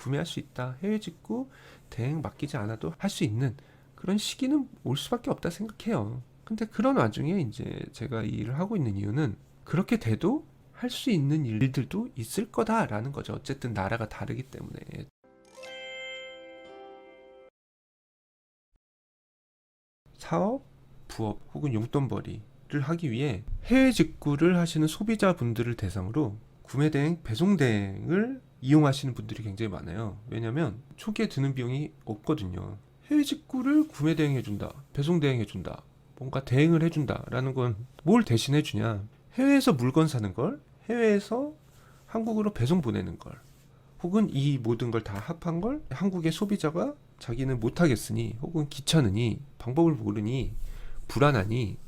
구매할 수 있다. 해외 직구 대행 맡기지 않아도 할 수 있는 그런 시기는 올 수밖에 없다 생각해요. 근데 그런 와중에 이제 제가 이 일을 하고 있는 이유는 그렇게 돼도 할 수 있는 일들도 있을 거다라는 거죠. 어쨌든 나라가 다르기 때문에. 사업, 부업 혹은 용돈벌이를 하기 위해 해외 직구를 하시는 소비자분들을 대상으로 구매대행, 배송대행을 이용하시는 분들이 굉장히 많아요. 왜냐면 초기에 드는 비용이 없거든요. 해외 직구를 구매대행 해준다, 배송대행 해준다, 뭔가 대행을 해준다 라는 건 뭘 대신 해주냐, 해외에서 물건 사는 걸 해외에서 한국으로 배송 보내는 걸, 혹은 이 모든 걸 다 합한 걸 한국의 소비자가 자기는 못하겠으니 혹은 귀찮으니 방법을 모르니 불안하니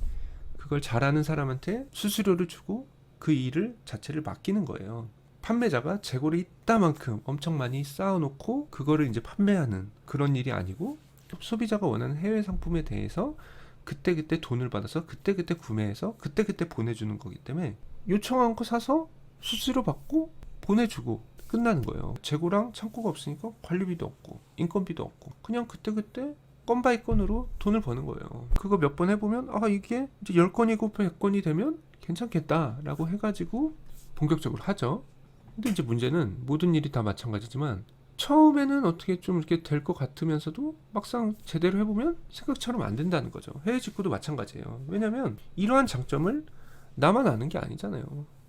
그걸 잘하는 사람한테 수수료를 주고 그 일을 자체를 맡기는 거예요. 판매자가 재고를 이따만큼 엄청 많이 쌓아놓고 그거를 이제 판매하는 그런 일이 아니고, 소비자가 원하는 해외 상품에 대해서 그때그때 돈을 받아서 그때그때 구매해서 그때그때 보내주는 거기 때문에 요청한 거 사서 수수료 받고 보내주고 끝나는 거예요. 재고랑 창고가 없으니까 관리비도 없고 인건비도 없고 그냥 그때그때 건 바이 건으로 돈을 버는 거예요. 그거 몇 번 해보면 이게 이제 10건이고 100건이 되면 괜찮겠다 라고 해가지고 본격적으로 하죠. 근데 이제 문제는 모든 일이 다 마찬가지지만 처음에는 어떻게 좀 이렇게 될 것 같으면서도 막상 제대로 해보면 생각처럼 안 된다는 거죠. 해외 직구도 마찬가지예요. 왜냐면 이러한 장점을 나만 아는 게 아니잖아요.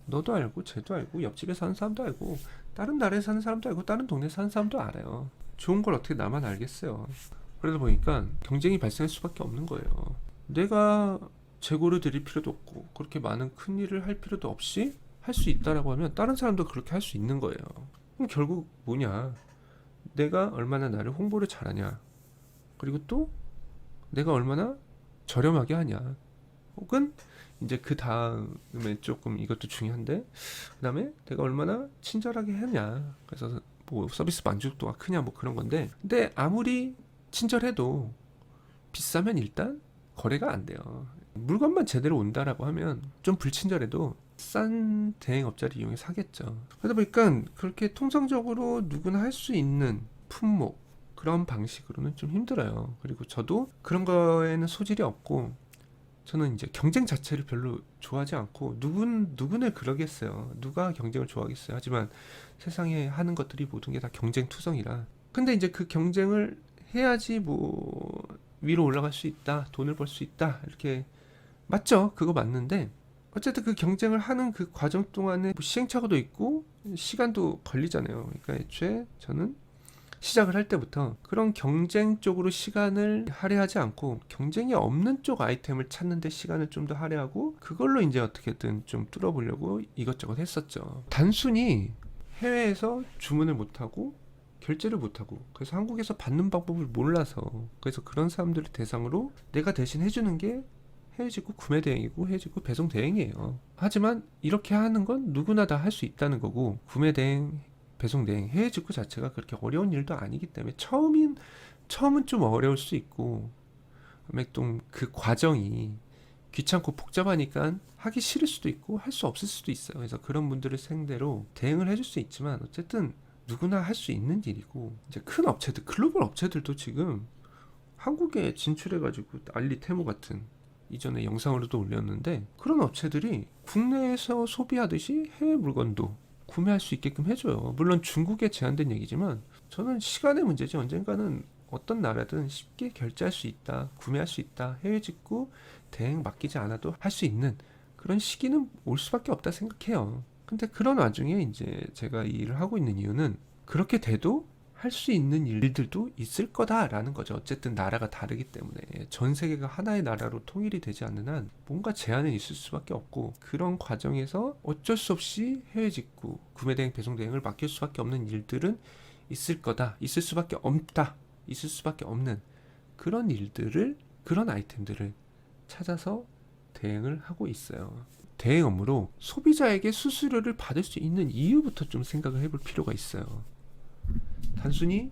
너도 알고 쟤도 알고 옆집에 사는 사람도 알고 다른 나라에 사는 사람도 알고 다른 동네에 사는 사람도 알아요. 좋은 걸 어떻게 나만 알겠어요. 그러다 보니까 경쟁이 발생할 수밖에 없는 거예요. 내가 재고를 드릴 필요도 없고 그렇게 많은 큰 일을 할 필요도 없이 할 수 있다라고 하면 다른 사람도 그렇게 할 수 있는 거예요. 그럼 결국 뭐냐, 내가 얼마나 나를 홍보를 잘하냐, 그리고 또 내가 얼마나 저렴하게 하냐, 혹은 이제 그 다음에 조금 이것도 중요한데 그 다음에 내가 얼마나 친절하게 하냐, 그래서 뭐 서비스 만족도가 크냐 뭐 그런 건데, 근데 아무리 친절해도 비싸면 일단 거래가 안 돼요. 물건만 제대로 온다라고 하면 좀 불친절해도 싼 대행업자를 이용해 사겠죠. 그러다 보니까 그렇게 통상적으로 누구나 할 수 있는 품목, 그런 방식으로는 좀 힘들어요. 그리고 저도 그런 거에는 소질이 없고, 저는 이제 경쟁 자체를 별로 좋아하지 않고, 누구는 그러겠어요. 누가 경쟁을 좋아하겠어요. 하지만 세상에 하는 것들이 모든 게 다 경쟁 투성이라. 근데 이제 그 경쟁을 해야지 뭐 위로 올라갈 수 있다, 돈을 벌 수 있다, 이렇게 맞죠? 그거 맞는데 어쨌든 그 경쟁을 하는 그 과정 동안에 뭐 시행착오도 있고 시간도 걸리잖아요. 그러니까 애초에 저는 시작을 할 때부터 그런 경쟁 쪽으로 시간을 할애하지 않고 경쟁이 없는 쪽 아이템을 찾는데 시간을 좀 더 할애하고 그걸로 이제 어떻게든 좀 뚫어보려고 이것저것 했었죠. 단순히 해외에서 주문을 못하고 결제를 못하고 그래서 한국에서 받는 방법을 몰라서, 그래서 그런 사람들을 대상으로 내가 대신 해주는 게 해외 직구 구매 대행이고 해외 직구 배송 대행이에요. 하지만 이렇게 하는 건 누구나 다 할 수 있다는 거고, 구매 대행, 배송 대행, 해외 직구 자체가 그렇게 어려운 일도 아니기 때문에 처음은 좀 어려울 수 있고, 그다음에 또 그 과정이 귀찮고 복잡하니까 하기 싫을 수도 있고 할 수 없을 수도 있어요. 그래서 그런 분들을 상대로 대응을 해줄 수 있지만 어쨌든 누구나 할 수 있는 일이고, 이제 큰 업체들, 글로벌 업체들도 지금 한국에 진출해가지고 알리테모 같은, 이전에 영상으로도 올렸는데 그런 업체들이 국내에서 소비하듯이 해외 물건도 구매할 수 있게끔 해줘요. 물론 중국에 제한된 얘기지만 저는 시간의 문제지 언젠가는 어떤 나라든 쉽게 결제할 수 있다, 구매할 수 있다, 해외 직구 대행 맡기지 않아도 할 수 있는 그런 시기는 올 수밖에 없다 생각해요. 근데 그런 와중에 이제 제가 이 일을 하고 있는 이유는 그렇게 돼도 할 수 있는 일들도 있을 거다라는 거죠. 어쨌든 나라가 다르기 때문에 전 세계가 하나의 나라로 통일이 되지 않는 한 뭔가 제한은 있을 수밖에 없고, 그런 과정에서 어쩔 수 없이 해외 직구, 구매 대행, 배송 대행을 맡길 수밖에 없는 일들은 있을 거다, 있을 수밖에 없다, 있을 수밖에 없는 그런 일들을, 그런 아이템들을 찾아서 대행을 하고 있어요. 대행 업무로 소비자에게 수수료를 받을 수 있는 이유부터 좀 생각을 해볼 필요가 있어요. 단순히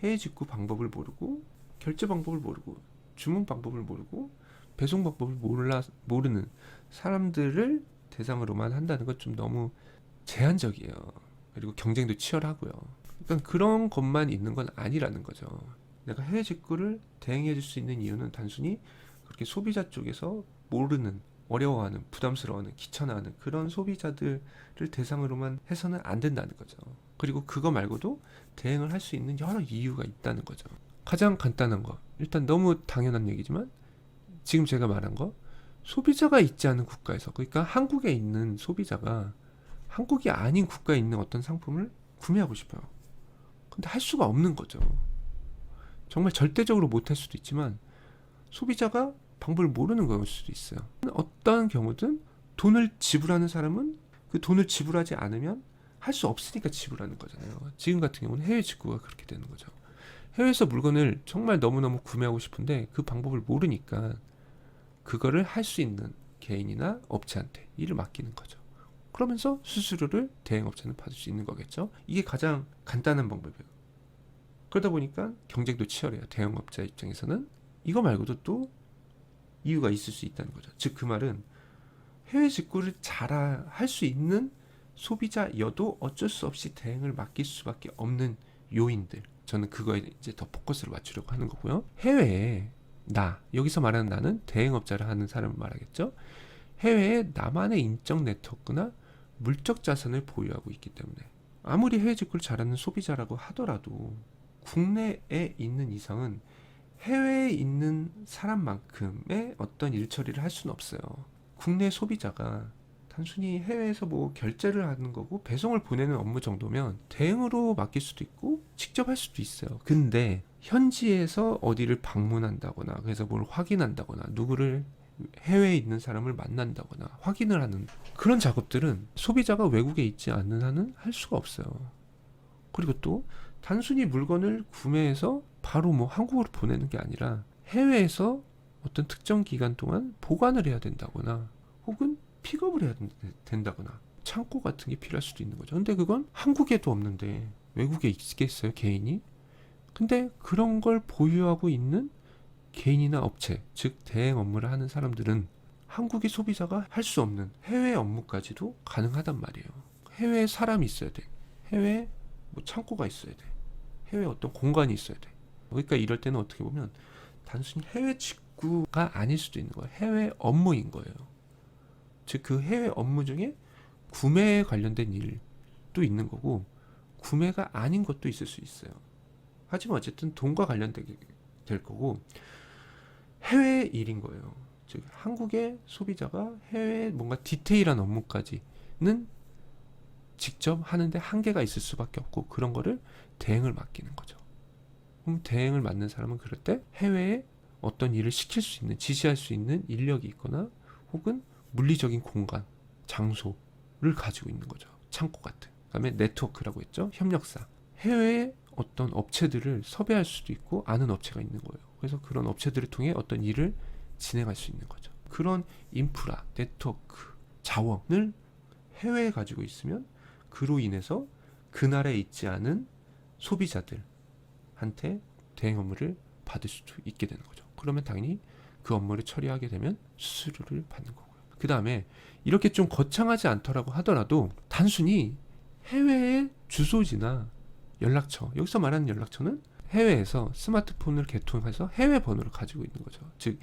해외 직구 방법을 모르고 결제 방법을 모르고 주문 방법을 모르고 배송 방법을 모르는 사람들을 대상으로만 한다는 건 좀 너무 제한적이에요. 그리고 경쟁도 치열하고요. 그러니까 그런 것만 있는 건 아니라는 거죠. 내가 해외 직구를 대행해 줄 수 있는 이유는 단순히 그렇게 소비자 쪽에서 모르는, 어려워하는, 부담스러워하는, 귀찮아하는 그런 소비자들을 대상으로만 해서는 안 된다는 거죠. 그리고 그거 말고도 대응을 할 수 있는 여러 이유가 있다는 거죠. 가장 간단한 거, 일단 너무 당연한 얘기지만 지금 제가 말한 거, 소비자가 있지 않은 국가에서, 그러니까 한국에 있는 소비자가 한국이 아닌 국가에 있는 어떤 상품을 구매하고 싶어요. 근데 할 수가 없는 거죠. 정말 절대적으로 못할 수도 있지만 소비자가 방법을 모르는 걸 수도 있어요. 어떤 경우든 돈을 지불하는 사람은 그 돈을 지불하지 않으면 할 수 없으니까 지불하는 거잖아요. 지금 같은 경우는 해외 직구가 그렇게 되는 거죠. 해외에서 물건을 정말 너무너무 구매하고 싶은데 그 방법을 모르니까 그거를 할 수 있는 개인이나 업체한테 일을 맡기는 거죠. 그러면서 수수료를 대행업체는 받을 수 있는 거겠죠. 이게 가장 간단한 방법이에요. 그러다 보니까 경쟁도 치열해요. 대형업자 입장에서는. 이거 말고도 또 이유가 있을 수 있다는 거죠. 즉 그 말은 해외 직구를 잘 할 수 있는 소비자여도 어쩔 수 없이 대행을 맡길 수밖에 없는 요인들. 저는 그거에 이제 더 포커스를 맞추려고 하는 거고요. 해외에 여기서 말하는 나는 대행업자를 하는 사람을 말하겠죠. 해외에 나만의 인적 네트워크나 물적 자산을 보유하고 있기 때문에 아무리 해외 직구를 잘하는 소비자라고 하더라도 국내에 있는 이상은 해외에 있는 사람만큼의 어떤 일처리를 할 수는 없어요. 국내 소비자가 단순히 해외에서 뭐 결제를 하는 거고 배송을 보내는 업무 정도면 대행으로 맡길 수도 있고 직접 할 수도 있어요. 근데 현지에서 어디를 방문한다거나 그래서 뭘 확인한다거나 누구를 해외에 있는 사람을 만난다거나 확인을 하는 그런 작업들은 소비자가 외국에 있지 않는 한은 할 수가 없어요. 그리고 또 단순히 물건을 구매해서 바로 뭐 한국으로 보내는 게 아니라 해외에서 어떤 특정 기간 동안 보관을 해야 된다거나 혹은 픽업을 해야 된다거나 창고 같은 게 필요할 수도 있는 거죠. 근데 그건 한국에도 없는데 외국에 있겠어요, 개인이? 근데 그런 걸 보유하고 있는 개인이나 업체, 즉 대행 업무를 하는 사람들은 한국의 소비자가 할 수 없는 해외 업무까지도 가능하단 말이에요. 해외에 사람이 있어야 돼. 해외에 뭐 창고가 있어야 돼. 해외에 어떤 공간이 있어야 돼. 그러니까 이럴 때는 어떻게 보면 단순히 해외 직구가 아닐 수도 있는 거예요. 해외 업무인 거예요. 즉 그 해외 업무 중에 구매에 관련된 일도 있는 거고 구매가 아닌 것도 있을 수 있어요. 하지만 어쨌든 돈과 관련되게 될 거고 해외 일인 거예요. 즉 한국의 소비자가 해외 뭔가 디테일한 업무까지는 직접 하는데 한계가 있을 수밖에 없고 그런 거를 대행을 맡기는 거죠. 그럼 대행을 맡는 사람은 그럴 때 해외에 어떤 일을 시킬 수 있는, 지시할 수 있는 인력이 있거나 혹은 물리적인 공간, 장소를 가지고 있는 거죠. 창고 같은. 그다음에 네트워크라고 했죠. 협력사. 해외에 어떤 업체들을 섭외할 수도 있고 아는 업체가 있는 거예요. 그래서 그런 업체들을 통해 어떤 일을 진행할 수 있는 거죠. 그런 인프라, 네트워크, 자원을 해외에 가지고 있으면 그로 인해서 그 나라에 있지 않은 소비자들한테 대행 업무를 받을 수도 있게 되는 거죠. 그러면 당연히 그 업무를 처리하게 되면 수수료를 받는 거고요. 그 다음에 이렇게 좀 거창하지 않더라고 하더라도 단순히 해외의 주소지나 연락처, 여기서 말하는 연락처는 해외에서 스마트폰을 개통해서 해외 번호를 가지고 있는 거죠. 즉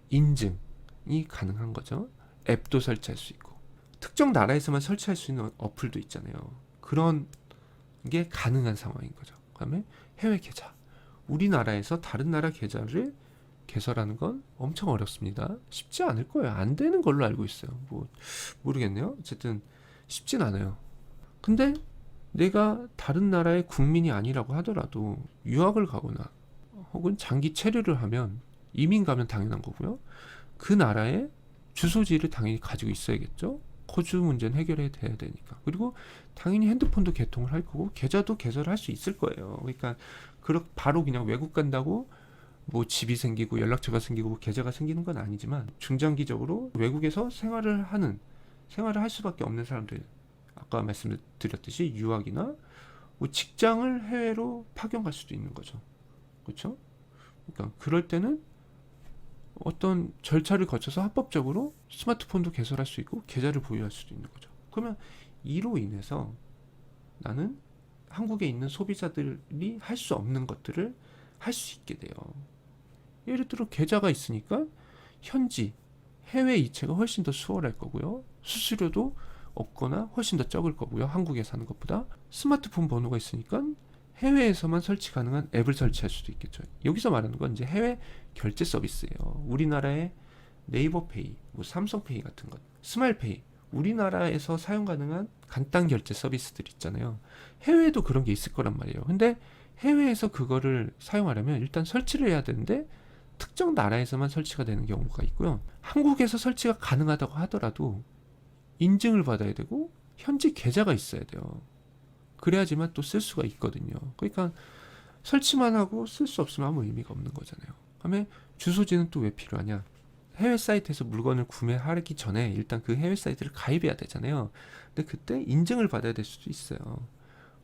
인증이 가능한 거죠. 앱도 설치할 수 있고 특정 나라에서만 설치할 수 있는 어플도 있잖아요. 그런 게 가능한 상황인 거죠. 그다음에 해외 계좌, 우리나라에서 다른 나라 계좌를 개설하는 건 엄청 어렵습니다. 쉽지 않을 거예요. 안 되는 걸로 알고 있어요. 뭐 모르겠네요. 어쨌든 쉽진 않아요. 근데 내가 다른 나라의 국민이 아니라고 하더라도 유학을 가거나 혹은 장기 체류를 하면 이민 가면 당연한 거고요. 그 나라의 주소지를 당연히 가지고 있어야겠죠. 거주 문제는 해결해야 돼야 되니까. 그리고 당연히 핸드폰도 개통을 할 거고 계좌도 개설할 수 있을 거예요. 그러니까 바로 그냥 외국 간다고 뭐 집이 생기고 연락처가 생기고 계좌가 생기는 건 아니지만 중장기적으로 외국에서 생활을 할 수밖에 없는 사람들, 아까 말씀드렸듯이 유학이나 뭐 직장을 해외로 파견 갈 수도 있는 거죠. 그렇죠? 그러니까 그럴 때는 어떤 절차를 거쳐서 합법적으로 스마트폰도 개설할 수 있고 계좌를 보유할 수도 있는 거죠. 그러면 이로 인해서 나는 한국에 있는 소비자들이 할 수 없는 것들을 할 수 있게 돼요. 예를 들어 계좌가 있으니까 현지, 해외 이체가 훨씬 더 수월할 거고요. 수수료도 없거나 훨씬 더 적을 거고요. 한국에 사는 것보다. 스마트폰 번호가 있으니까 해외에서만 설치 가능한 앱을 설치할 수도 있겠죠. 여기서 말하는 건 이제 해외 결제 서비스예요. 우리나라의 네이버페이, 뭐 삼성페이 같은 것, 스마일페이, 우리나라에서 사용 가능한 간단 결제 서비스들 있잖아요. 해외에도 그런 게 있을 거란 말이에요. 근데 해외에서 그거를 사용하려면 일단 설치를 해야 되는데 특정 나라에서만 설치가 되는 경우가 있고요. 한국에서 설치가 가능하다고 하더라도 인증을 받아야 되고 현지 계좌가 있어야 돼요. 그래야지만 또 쓸 수가 있거든요. 그러니까 설치만 하고 쓸 수 없으면 아무 의미가 없는 거잖아요. 그다음에 주소지는 또 왜 필요하냐? 해외 사이트에서 물건을 구매하기 전에 일단 그 해외 사이트를 가입해야 되잖아요. 근데 그때 인증을 받아야 될 수도 있어요.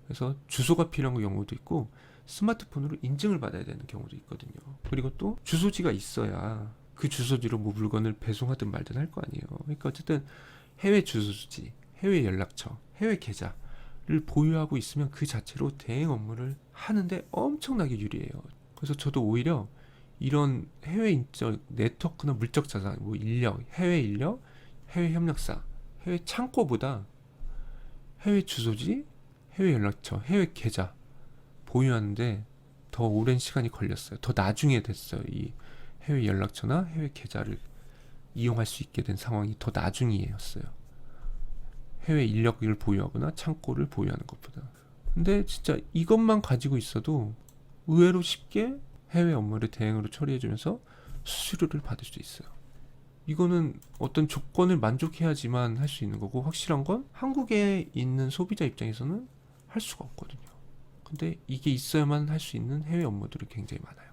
그래서 주소가 필요한 경우도 있고 스마트폰으로 인증을 받아야 되는 경우도 있거든요. 그리고 또 주소지가 있어야 그 주소지로 뭐 물건을 배송하든 말든 할 거 아니에요. 그러니까 어쨌든 해외 주소지, 해외 연락처, 해외 계좌를 보유하고 있으면 그 자체로 대행 업무를 하는데 엄청나게 유리해요. 그래서 저도 오히려 이런 해외 인적 네트워크나 물적 자산, 뭐 인력, 해외 협력사, 해외 창고보다 해외 주소지, 해외 연락처, 해외 계좌 보유하는데 더 오랜 시간이 걸렸어요. 더 나중에 됐어요. 이 해외 연락처나 해외 계좌를 이용할 수 있게 된 상황이 더 나중이었어요. 해외 인력을 보유하거나 창고를 보유하는 것보다. 근데 진짜 이것만 가지고 있어도 의외로 쉽게 해외 업무를 대행으로 처리해주면서 수수료를 받을 수 있어요. 이거는 어떤 조건을 만족해야지만 할 수 있는 거고, 확실한 건 한국에 있는 소비자 입장에서는 할 수가 없거든요. 근데 이게 있어야만 할 수 있는 해외 업무들이 굉장히 많아요.